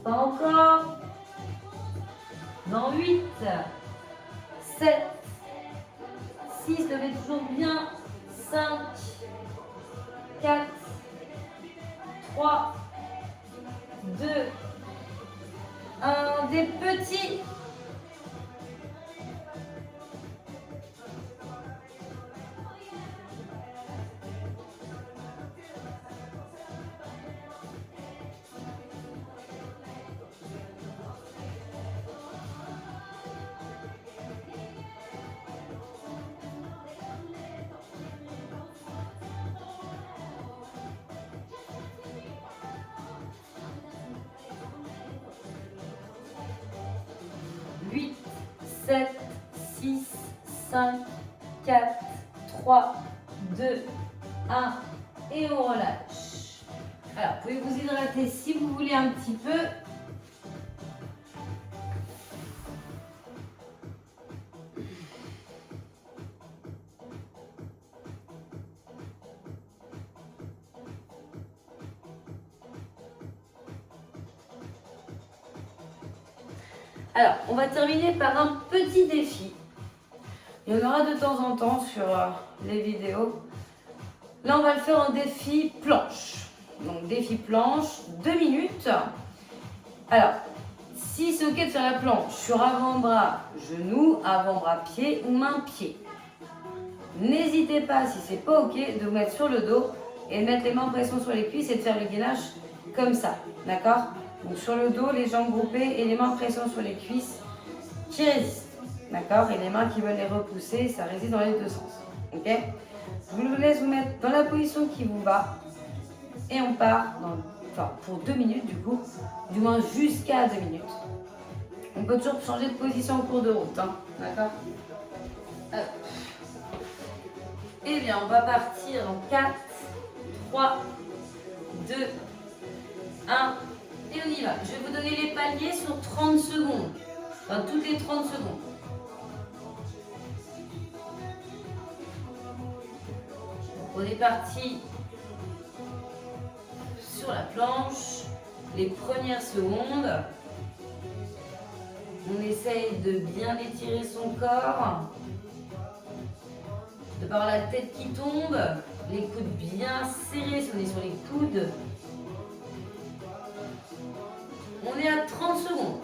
Pas encore. Dans 8, 7, 6, levez toujours bien. 5, 4, 3, 2, 1. Des petits. 7, 6, 5, 4, 3, 2, 1 et on relâche. Alors, vous pouvez vous hydrater si vous voulez un petit peu. Alors, on va terminer par un petit défi. Il y en aura de temps en temps sur les vidéos. Là, on va le faire en défi planche. Donc, défi planche, 2 minutes. Alors, si c'est OK de faire la planche sur avant-bras, genou, avant-bras, pied ou main-pied. N'hésitez pas, si c'est pas OK, de vous mettre sur le dos et de mettre les mains en pression sur les cuisses et de faire le gainage comme ça. D'accord? Donc, sur le dos, les jambes groupées et les mains en pression sur les cuisses qui résistent. D'accord? Et les mains qui veulent les repousser, ça résiste dans les deux sens. OK? Je vous laisse vous mettre dans la position qui vous va. Et on part pour 2 minutes du coup. Du moins jusqu'à 2 minutes. On peut toujours changer de position en cours de route. Hein, d'accord? Eh bien, on va partir en 4, 3, 2, 1. Et on y va. Je vais vous donner les paliers sur 30 secondes. Enfin, toutes les 30 secondes. On est parti sur la planche, les premières secondes. On essaye de bien étirer son corps, de par la tête qui tombe, les coudes bien serrés si on est sur les coudes. On est à 30 secondes.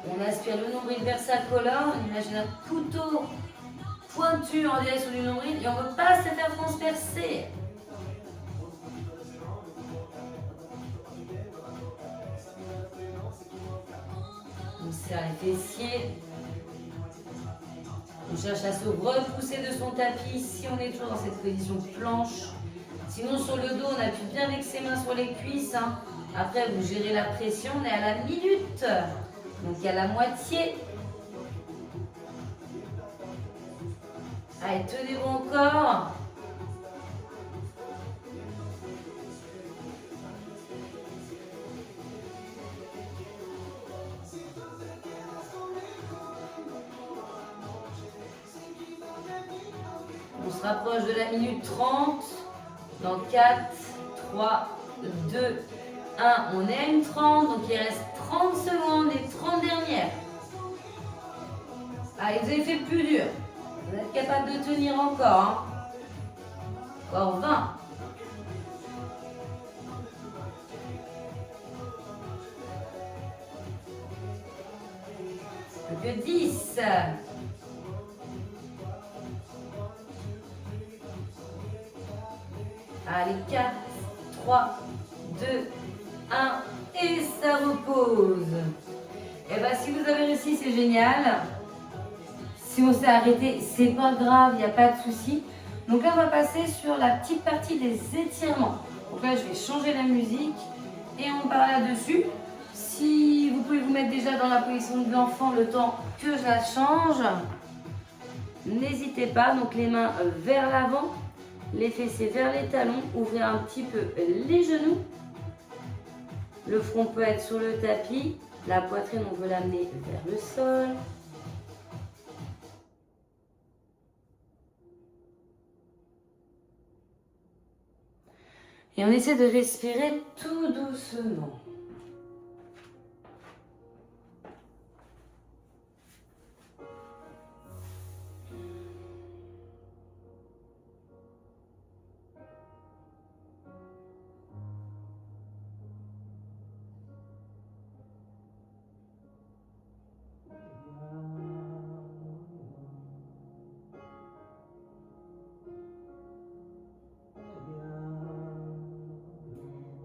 On aspire le nombril vers sa colonne, on imagine un couteau pointu en direction du nombril et on ne veut pas se faire transpercer. On serre les fessiers. On cherche à se repousser de son tapis si on est toujours dans cette position planche. Sinon sur le dos, on appuie bien avec ses mains sur les cuisses. Hein. Après, vous gérez la pression, on est à la minute. Donc à la moitié. Allez, tenez-vous encore. On se rapproche de la minute 30. Dans 4, 3, 2, 1. On est à une 30, donc il reste 30 secondes, les 30 dernières. Allez, vous avez fait le plus dur. Vous êtes capable de tenir encore. Hein. Encore 20. Plus que 10. Allez, 4, 3, 2, 1. Et ça repose. Et bien, si vous avez réussi, c'est génial. Si on s'est arrêté, c'est pas grave, il n'y a pas de souci. Donc là, on va passer sur la petite partie des étirements. Donc là, je vais changer la musique et on part là-dessus. Si vous pouvez vous mettre déjà dans la position de l'enfant le temps que je la change, n'hésitez pas. Donc les mains vers l'avant, les fessiers vers les talons, ouvrez un petit peu les genoux. Le front peut être sur le tapis, la poitrine, on veut l'amener vers le sol. Et on essaie de respirer tout doucement.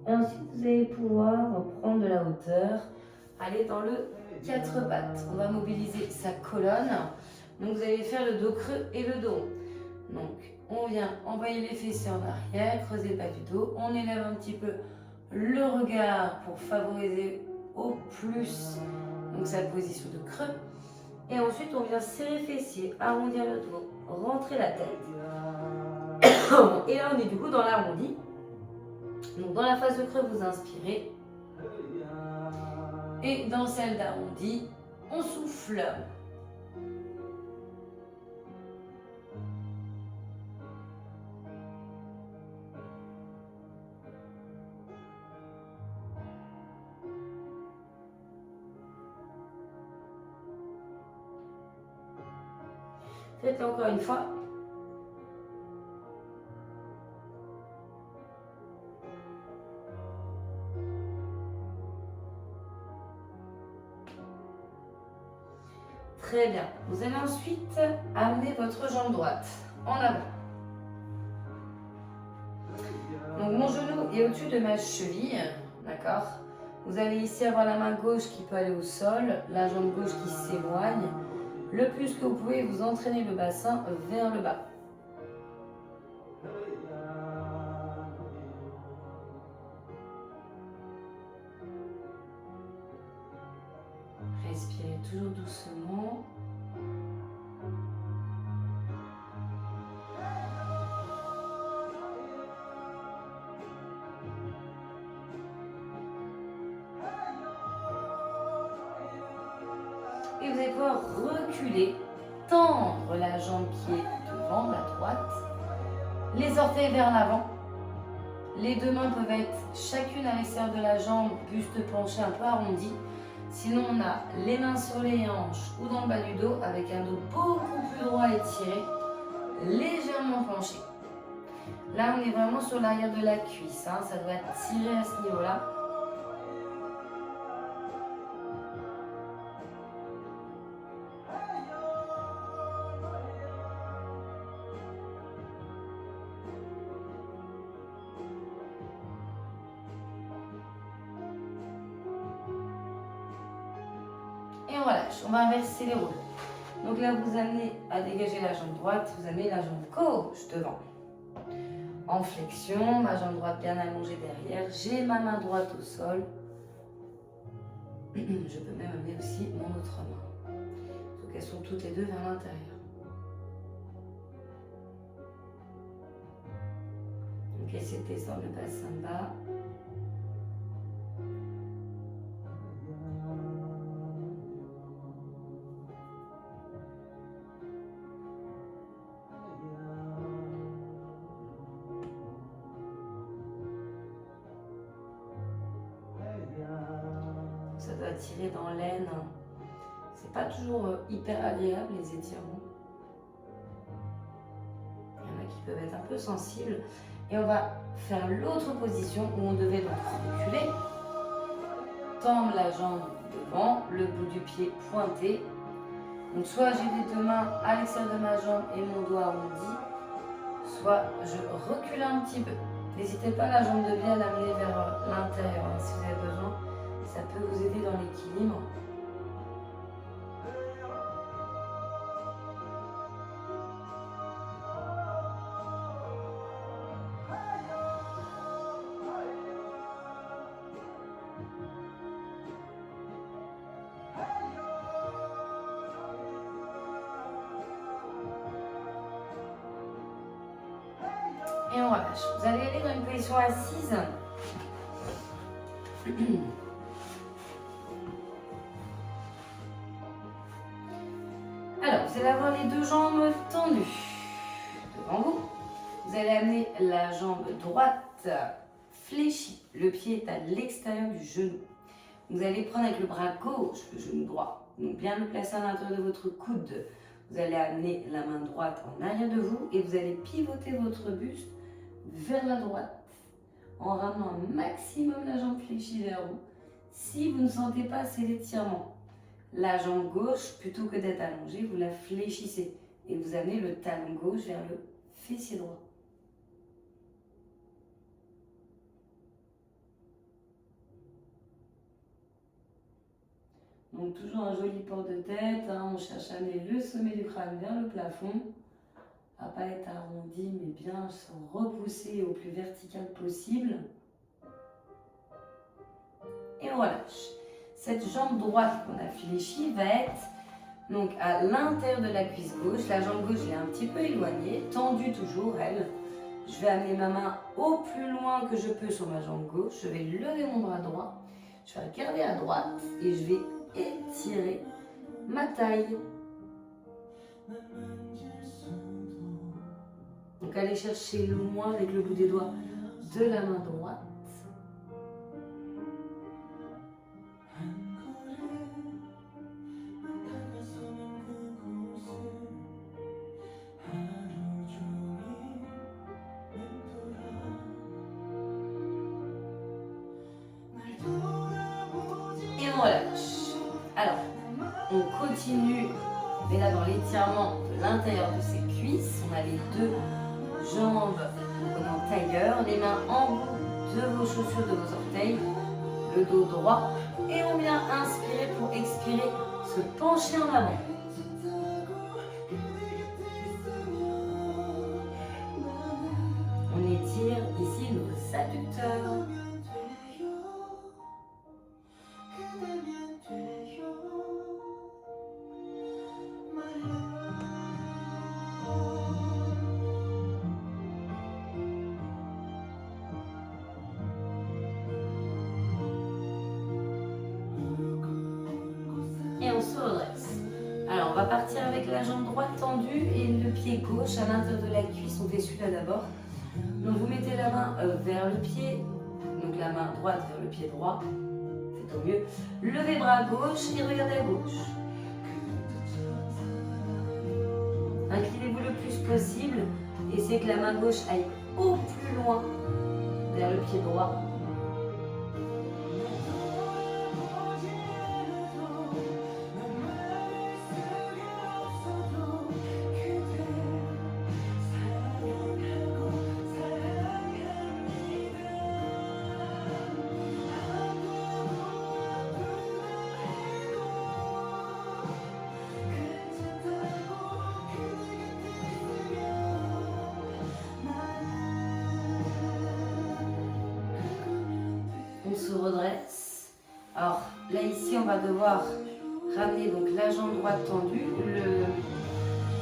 Et ensuite, vous allez pouvoir prendre de la hauteur, aller dans le 4 pattes. On va mobiliser sa colonne. Donc, vous allez faire le dos creux et le dos rond. Donc, on vient envoyer les fessiers en arrière, creuser le bas du dos. On élève un petit peu le regard pour favoriser au plus donc sa position de creux. Et ensuite, on vient serrer fessier, arrondir le dos, rentrer la tête. Et là, on est du coup dans l'arrondi. Donc, dans la phase de creux, vous inspirez. Et dans celle d'arrondi, on souffle. Faites encore une fois. Très bien. Vous allez ensuite amener votre jambe droite en avant. Donc mon genou est au-dessus de ma cheville, d'accord? Vous allez ici avoir la main gauche qui peut aller au sol, la jambe gauche qui s'éloigne. Le plus que vous pouvez, vous entraînez le bassin vers le bas. Respirez toujours doucement. Et vous allez pouvoir reculer, tendre la jambe qui est devant, la droite, les orteils vers l'avant. Les deux mains peuvent être chacune à l'extérieur de la jambe, buste penché un peu arrondi. Sinon, on a les mains sur les hanches ou dans le bas du dos avec un dos beaucoup plus droit et tiré, légèrement penché. Là, on est vraiment sur l'arrière de la cuisse, hein. Ça doit être tiré à ce niveau-là. Et on relâche, on va inverser les rôles. Donc là, vous amenez à dégager la jambe droite, vous amenez la jambe gauche devant. En flexion, ma jambe droite bien allongée derrière, j'ai ma main droite au sol. Je peux même amener aussi mon autre main. Donc elles sont toutes les deux vers l'intérieur. Donc essayez de descendre le bassin bas. Ça doit tirer dans l'aine. C'est pas toujours hyper agréable les étirements. Il y en a qui peuvent être un peu sensibles. Et on va faire l'autre position où on devait donc reculer. Tendre la jambe devant, le bout du pied pointé. Donc soit j'ai les deux mains à l'extérieur de ma jambe et mon doigt arrondi, soit je recule un petit peu. N'hésitez pas la jambe de biais à l'amener vers l'intérieur hein, si vous avez besoin. Ça peut vous aider dans l'équilibre. Et on relâche. Vous allez aller dans une position assise. Alors, vous allez avoir les deux jambes tendues devant vous. Vous allez amener la jambe droite fléchie. Le pied est à l'extérieur du genou. Vous allez prendre avec le bras gauche le genou droit. Donc bien le placer à l'intérieur de votre coude. Vous allez amener la main droite en arrière de vous et vous allez pivoter votre buste vers la droite en ramenant un maximum la jambe fléchie vers vous. Si vous ne sentez pas assez d'étirement, la jambe gauche, plutôt que d'être allongée, vous la fléchissez et vous amenez le talon gauche vers le fessier droit. Donc toujours un joli port de tête, hein. On cherche à amener le sommet du crâne vers le plafond, à pas être arrondi mais bien se repousser au plus vertical possible. Et on relâche. Cette jambe droite qu'on a fléchie va être Donc à l'intérieur de la cuisse gauche, la jambe gauche est un petit peu éloignée, tendue toujours elle. Je vais amener ma main au plus loin que je peux sur ma jambe gauche. Je vais lever mon bras droit. Je vais regarder à droite et je vais étirer ma taille. Donc allez chercher loin avec le bout des doigts de la main droite. Et on relâche. Alors, on continue, mais d'abord l'étirement de l'intérieur de ses cuisses. On a les deux jambes comme en tailleur, les mains en bout de vos chaussures, de vos orteils, le dos droit. Et on vient inspirer pour expirer, se pencher en avant. On étire ici nos adducteurs. Et on se redresse. Alors on va partir avec la jambe droite tendue et le pied gauche à l'intérieur de la cuisse. On fait celui-là d'abord. Donc vous mettez la main vers le pied, donc la main droite vers le pied droit, c'est au mieux. Levez bras gauche et regardez à gauche. Inclinez-vous le plus possible. Essayez que la main gauche aille au plus loin vers le pied droit. On se redresse. Alors là ici on va devoir ramener donc la jambe droite tendue, le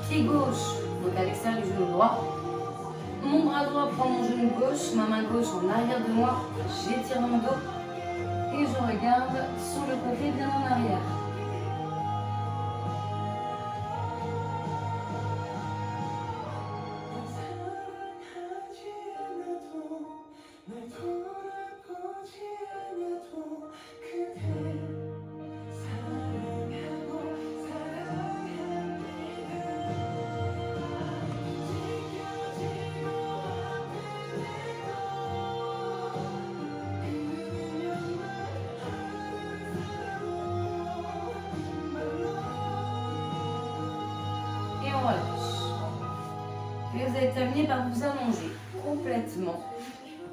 pied gauche donc à l'extérieur du genou droit. Mon bras droit prend mon genou gauche, ma main gauche en arrière de moi, j'étire mon dos et je regarde sur le côté bien en arrière. Et vous allez terminer par vous allonger complètement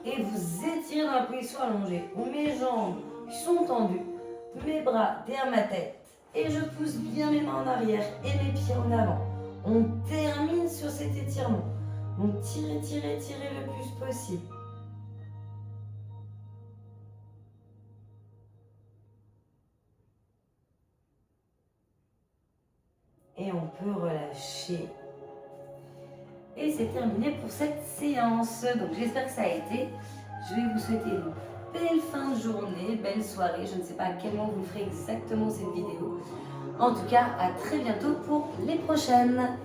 et vous étirer dans la position allongée où mes jambes sont tendues, mes bras derrière ma tête et je pousse bien mes mains en arrière et mes pieds en avant. On termine sur cet étirement. Donc tirez, tirez, tirez le plus possible. Et on peut relâcher. Et c'est terminé pour cette séance. Donc j'espère que ça a été. Je vais vous souhaiter une belle fin de journée, belle soirée. Je ne sais pas à quel moment vous ferez exactement cette vidéo. En tout cas, à très bientôt pour les prochaines.